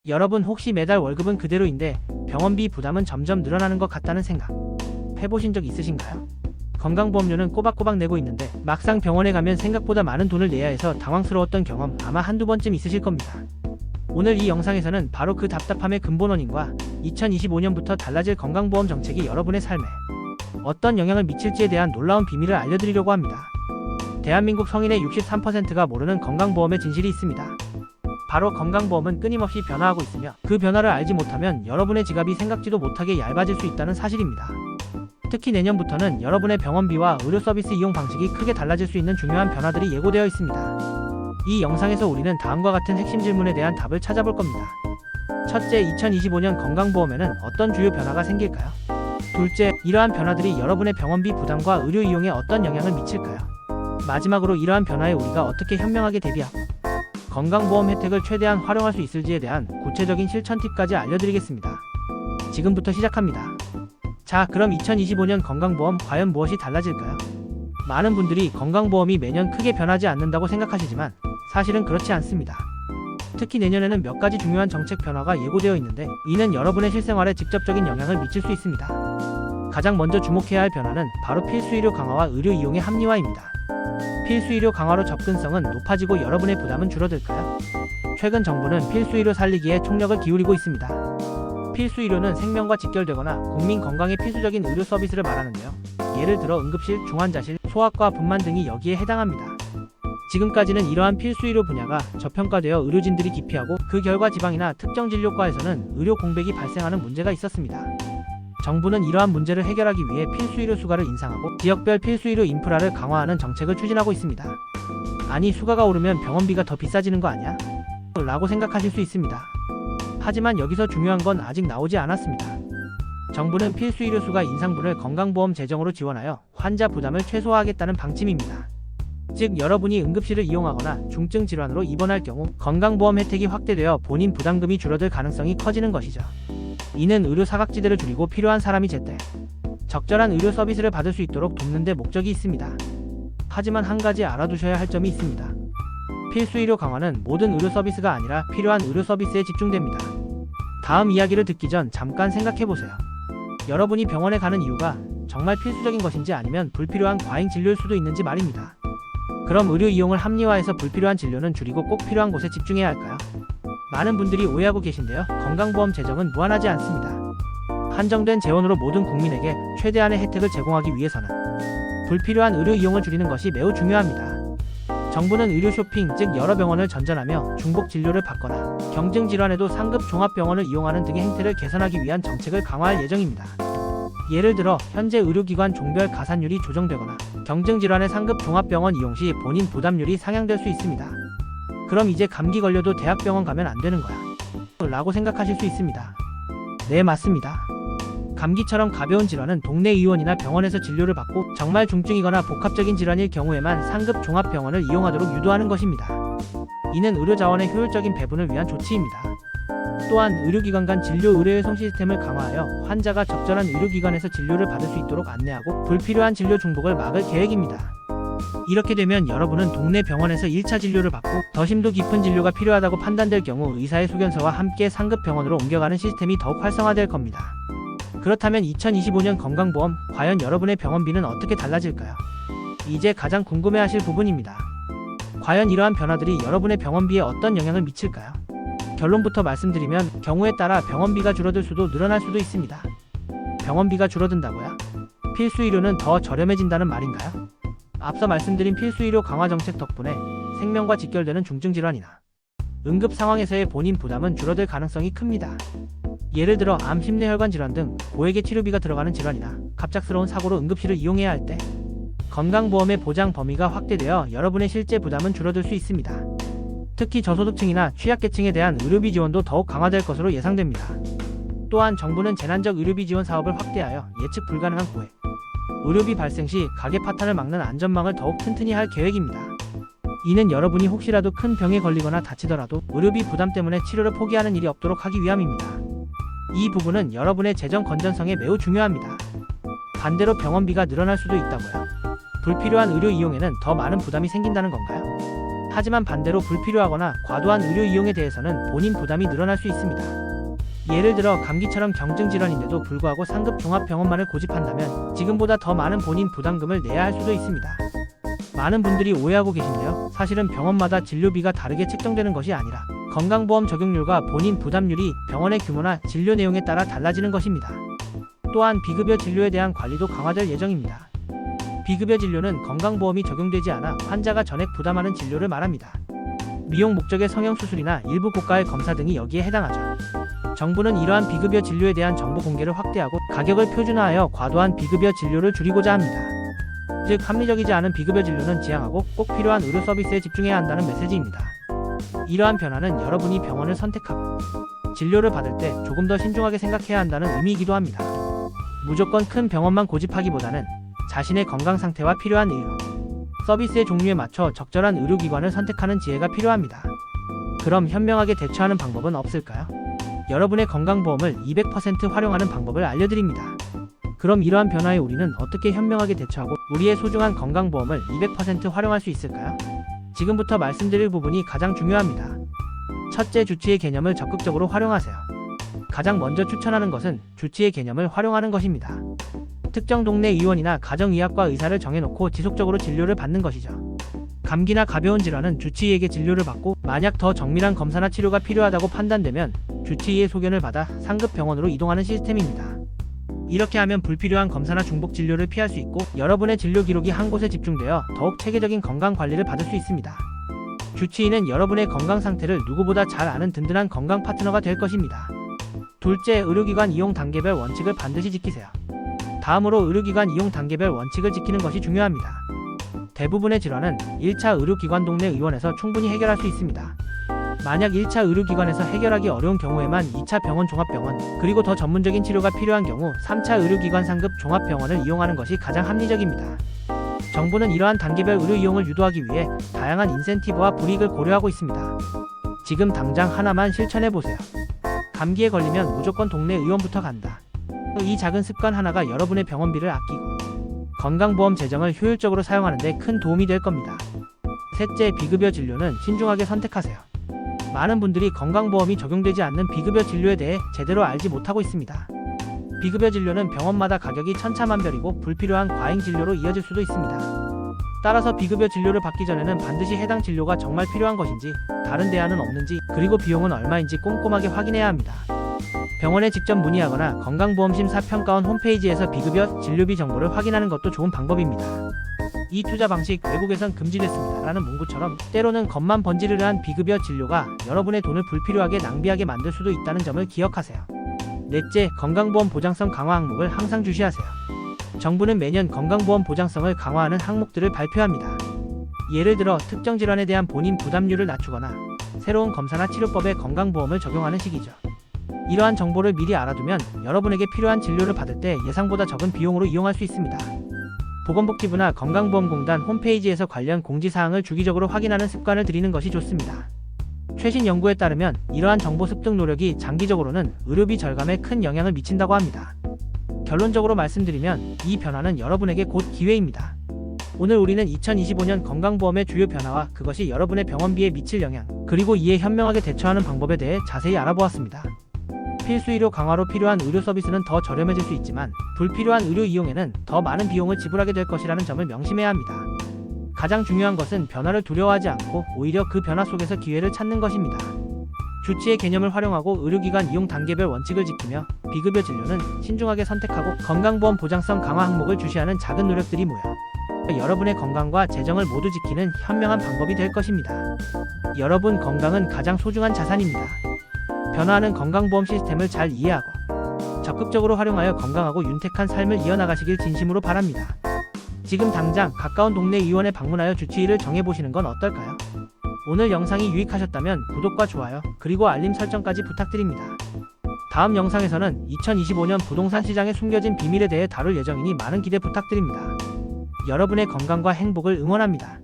여러분 혹시 매달 월급은 그대로인데 병원비 부담은 점점 늘어나는 것 같다는 생각 해보신 적 있으신가요? 건강보험료는 꼬박꼬박 내고 있는데 막상 병원에 가면 생각보다 많은 돈을 내야 해서 당황스러웠던 경험 아마 한두 번쯤 있으실 겁니다. 오늘 이 영상에서는 바로 그 답답함의 근본 원인과 2025년부터 달라질 건강보험 정책이 여러분의 삶에 어떤 영향을 미칠지에 대한 놀라운 비밀을 알려드리려고 합니다. 대한민국 성인의 63%가 모르는 건강보험의 진실이 있습니다. 바로 건강보험은 끊임없이 변화하고 있으며 그 변화를 알지 못하면 여러분의 지갑이 생각지도 못하게 얇아질 수 있다는 사실입니다. 특히 내년부터는 여러분의 병원비와 의료 서비스 이용 방식이 크게 달라질 수 있는 중요한 변화들이 예고되어 있습니다. 이 영상에서 우리는 다음과 같은 핵심 질문에 대한 답을 찾아볼 겁니다. 첫째, 2025년 건강보험에는 어떤 주요 변화가 생길까요? 둘째, 이러한 변화들이 여러분의 병원비 부담과 의료 이용에 어떤 영향을 미칠까요? 마지막으로 이러한 변화에 우리가 어떻게 현명하게 대비하고 건강보험 혜택을 최대한 활용할 수 있을지에 대한 구체적인 실천 팁까지 알려드리겠습니다. 지금부터 시작합니다. 자, 그럼 2025년 건강보험 과연 무엇이 달라질까요? 많은 분들이 건강보험이 매년 크게 변하지 않는다고 생각하시지만 사실은 그렇지 않습니다. 특히 내년에는 몇 가지 중요한 정책 변화가 예고되어 있는데 이는 여러분의 실생활에 직접적인 영향을 미칠 수 있습니다. 가장 먼저 주목해야 할 변화는 바로 필수의료 강화와 의료 이용의 합리화입니다. 필수의료 강화로 접근성은 높아지고 여러분의 부담은 줄어들까요? 최근 정부는 필수의료 살리기에 총력을 기울이고 있습니다. 필수의료는 생명과 직결되거나 국민 건강에 필수적인 의료 서비스를 말하는데요. 예를 들어 응급실, 중환자실, 소아과, 분만 등이 여기에 해당합니다. 지금까지는 이러한 필수의료 분야가 저평가되어 의료진들이 기피하고 그 결과 지방이나 특정 진료과에서는 의료 공백이 발생하는 문제가 있었습니다. 정부는 이러한 문제를 해결하기 위해 필수의료 수가를 인상하고 지역별 필수의료 인프라를 강화하는 정책을 추진하고 있습니다. 아니, 수가가 오르면 병원비가 더 비싸지는 거 아니야? 라고 생각하실 수 있습니다. 하지만 여기서 중요한 건 아직 나오지 않았습니다. 정부는 필수의료 수가 인상분을 건강보험 재정으로 지원하여 환자 부담을 최소화하겠다는 방침입니다. 즉, 여러분이 응급실을 이용하거나 중증 질환으로 입원할 경우 건강보험 혜택이 확대되어 본인 부담금이 줄어들 가능성이 커지는 것이죠. 이는 의료 사각지대를 줄이고 필요한 사람이 제때 적절한 의료 서비스를 받을 수 있도록 돕는 데 목적이 있습니다. 하지만 한 가지 알아두셔야 할 점이 있습니다. 필수의료 강화는 모든 의료 서비스가 아니라 필요한 의료 서비스에 집중됩니다. 다음 이야기를 듣기 전 잠깐 생각해보세요. 여러분이 병원에 가는 이유가 정말 필수적인 것인지 아니면 불필요한 과잉 진료일 수도 있는지 말입니다. 그럼 의료 이용을 합리화해서 불필요한 진료는 줄이고 꼭 필요한 곳에 집중해야 할까요? 많은 분들이 오해하고 계신데요. 건강보험 재정은 무한하지 않습니다. 한정된 재원으로 모든 국민에게 최대한의 혜택을 제공하기 위해서는 불필요한 의료 이용을 줄이는 것이 매우 중요합니다. 정부는 의료 쇼핑, 즉 여러 병원을 전전하며 중복 진료를 받거나 경증 질환에도 상급 종합병원을 이용하는 등의 행태를 개선하기 위한 정책을 강화할 예정입니다. 예를 들어 현재 의료기관 종별 가산율이 조정되거나 경증 질환의 상급 종합병원 이용 시 본인 부담률이 상향될 수 있습니다. 그럼 이제 감기 걸려도 대학병원 가면 안 되는 거야? 라고 생각하실 수 있습니다. 네, 맞습니다. 감기처럼 가벼운 질환은 동네 의원이나 병원에서 진료를 받고 정말 중증이거나 복합적인 질환일 경우에만 상급 종합병원을 이용하도록 유도하는 것입니다. 이는 의료자원의 효율적인 배분을 위한 조치입니다. 또한 의료기관 간 진료 의뢰의송 시스템을 강화하여 환자가 적절한 의료기관에서 진료를 받을 수 있도록 안내하고 불필요한 진료 중복을 막을 계획입니다. 이렇게 되면 여러분은 동네 병원에서 1차 진료를 받고 더 심도 깊은 진료가 필요하다고 판단될 경우 의사의 소견서와 함께 상급 병원으로 옮겨가는 시스템이 더욱 활성화될 겁니다. 그렇다면 2025년 건강보험, 과연 여러분의 병원비는 어떻게 달라질까요? 이제 가장 궁금해하실 부분입니다. 과연 이러한 변화들이 여러분의 병원비에 어떤 영향을 미칠까요? 결론부터 말씀드리면 경우에 따라 병원비가 줄어들 수도 늘어날 수도 있습니다. 병원비가 줄어든다고요? 필수의료는 더 저렴해진다는 말인가요? 앞서 말씀드린 필수의료 강화 정책 덕분에 생명과 직결되는 중증질환이나 응급 상황에서의 본인 부담은 줄어들 가능성이 큽니다. 예를 들어 암, 심뇌혈관 질환 등 고액의 치료비가 들어가는 질환이나 갑작스러운 사고로 응급실을 이용해야 할 때 건강보험의 보장 범위가 확대되어 여러분의 실제 부담은 줄어들 수 있습니다. 특히 저소득층이나 취약계층에 대한 의료비 지원도 더욱 강화될 것으로 예상됩니다. 또한 정부는 재난적 의료비 지원 사업을 확대하여 예측 불가능한 고액 의료비 발생 시 가계 파탄을 막는 안전망을 더욱 튼튼히 할 계획입니다. 이는 여러분이 혹시라도 큰 병에 걸리거나 다치더라도 의료비 부담 때문에 치료를 포기하는 일이 없도록 하기 위함입니다. 이 부분은 여러분의 재정 건전성에 매우 중요합니다. 반대로 병원비가 늘어날 수도 있다고요? 불필요한 의료 이용에는 더 많은 부담이 생긴다는 건가요? 하지만 반대로 불필요하거나 과도한 의료 이용에 대해서는 본인 부담이 늘어날 수 있습니다. 예를 들어 감기처럼 경증 질환인데도 불구하고 상급 종합병원만을 고집한다면 지금보다 더 많은 본인 부담금을 내야 할 수도 있습니다. 많은 분들이 오해하고 계신데요. 사실은 병원마다 진료비가 다르게 책정되는 것이 아니라 건강보험 적용률과 본인 부담률이 병원의 규모나 진료 내용에 따라 달라지는 것입니다. 또한 비급여 진료에 대한 관리도 강화될 예정입니다. 비급여 진료는 건강보험이 적용되지 않아 환자가 전액 부담하는 진료를 말합니다. 미용 목적의 성형수술이나 일부 고가의 검사 등이 여기에 해당하죠. 정부는 이러한 비급여 진료에 대한 정보 공개를 확대하고 가격을 표준화하여 과도한 비급여 진료를 줄이고자 합니다. 즉 합리적이지 않은 비급여 진료는 지양하고 꼭 필요한 의료 서비스에 집중해야 한다는 메시지입니다. 이러한 변화는 여러분이 병원을 선택하고 진료를 받을 때 조금 더 신중하게 생각해야 한다는 의미이기도 합니다. 무조건 큰 병원만 고집하기보다는 자신의 건강 상태와 필요한 의료 서비스의 종류에 맞춰 적절한 의료기관을 선택하는 지혜가 필요합니다. 그럼 현명하게 대처하는 방법은 없을까요? 여러분의 건강보험을 200% 활용하는 방법을 알려드립니다. 그럼 이러한 변화에 우리는 어떻게 현명하게 대처하고 우리의 소중한 건강보험을 200% 활용할 수 있을까요? 지금부터 말씀드릴 부분이 가장 중요합니다. 첫째, 주치의 개념을 적극적으로 활용하세요. 가장 먼저 추천하는 것은 주치의 개념을 활용하는 것입니다. 특정 동네 의원이나 가정의학과 의사를 정해놓고 지속적으로 진료를 받는 것이죠. 감기나 가벼운 질환은 주치의에게 진료를 받고 만약 더 정밀한 검사나 치료가 필요하다고 판단되면 주치의의 소견을 받아 상급 병원으로 이동하는 시스템입니다. 이렇게 하면 불필요한 검사나 중복 진료를 피할 수 있고 여러분의 진료 기록이 한 곳에 집중되어 더욱 체계적인 건강 관리를 받을 수 있습니다. 주치의는 여러분의 건강 상태를 누구보다 잘 아는 든든한 건강 파트너가 될 것입니다. 둘째, 의료기관 이용 단계별 원칙을 반드시 지키세요. 다음으로 의료기관 이용 단계별 원칙을 지키는 것이 중요합니다. 대부분의 질환은 1차 의료기관 동네 의원에서 충분히 해결할 수 있습니다. 만약 1차 의료기관에서 해결하기 어려운 경우에만 2차 병원 종합병원, 그리고 더 전문적인 치료가 필요한 경우 3차 의료기관 상급 종합병원을 이용하는 것이 가장 합리적입니다. 정부는 이러한 단계별 의료 이용을 유도하기 위해 다양한 인센티브와 불이익을 고려하고 있습니다. 지금 당장 하나만 실천해보세요. 감기에 걸리면 무조건 동네 의원부터 간다. 이 작은 습관 하나가 여러분의 병원비를 아끼고 건강보험 재정을 효율적으로 사용하는 데 큰 도움이 될 겁니다. 셋째, 비급여 진료는 신중하게 선택하세요. 많은 분들이 건강보험이 적용되지 않는 비급여 진료에 대해 제대로 알지 못하고 있습니다. 비급여 진료는 병원마다 가격이 천차만별이고 불필요한 과잉 진료로 이어질 수도 있습니다. 따라서 비급여 진료를 받기 전에는 반드시 해당 진료가 정말 필요한 것인지, 다른 대안은 없는지, 그리고 비용은 얼마인지 꼼꼼하게 확인해야 합니다. 병원에 직접 문의하거나 건강보험심사평가원 홈페이지에서 비급여 진료비 정보를 확인하는 것도 좋은 방법입니다. 이 투자 방식 외국에선 금지됐습니다 라는 문구처럼 때로는 겉만 번지르르한 비급여 진료가 여러분의 돈을 불필요하게 낭비하게 만들 수도 있다는 점을 기억하세요. 넷째, 건강보험 보장성 강화 항목을 항상 주시하세요. 정부는 매년 건강보험 보장성을 강화하는 항목들을 발표합니다. 예를 들어 특정 질환에 대한 본인 부담률을 낮추거나 새로운 검사나 치료법에 건강보험을 적용하는 시기죠. 이러한 정보를 미리 알아두면 여러분에게 필요한 진료를 받을 때 예상보다 적은 비용으로 이용할 수 있습니다. 보건복지부나 건강보험공단 홈페이지에서 관련 공지사항을 주기적으로 확인하는 습관을 들이는 것이 좋습니다. 최신 연구에 따르면 이러한 정보 습득 노력이 장기적으로는 의료비 절감에 큰 영향을 미친다고 합니다. 결론적으로 말씀드리면 이 변화는 여러분에게 곧 기회입니다. 오늘 우리는 2025년 건강보험의 주요 변화와 그것이 여러분의 병원비에 미칠 영향, 그리고 이에 현명하게 대처하는 방법에 대해 자세히 알아보았습니다. 필수 의료 강화로 필요한 의료 서비스는 더 저렴해질 수 있지만 불필요한 의료 이용에는 더 많은 비용을 지불하게 될 것이라는 점을 명심해야 합니다. 가장 중요한 것은 변화를 두려워하지 않고 오히려 그 변화 속에서 기회를 찾는 것입니다. 주치의 개념을 활용하고 의료기관 이용 단계별 원칙을 지키며 비급여 진료는 신중하게 선택하고 건강보험 보장성 강화 항목을 주시하는 작은 노력들이 모여 여러분의 건강과 재정을 모두 지키는 현명한 방법이 될 것입니다. 여러분 건강은 가장 소중한 자산입니다. 변화하는 건강보험 시스템을 잘 이해하고 적극적으로 활용하여 건강하고 윤택한 삶을 이어나가시길 진심으로 바랍니다. 지금 당장 가까운 동네 의원에 방문하여 주치의를 정해보시는 건 어떨까요? 오늘 영상이 유익하셨다면 구독과 좋아요, 그리고 알림 설정까지 부탁드립니다. 다음 영상에서는 2025년 부동산 시장의 숨겨진 비밀에 대해 다룰 예정이니 많은 기대 부탁드립니다. 여러분의 건강과 행복을 응원합니다.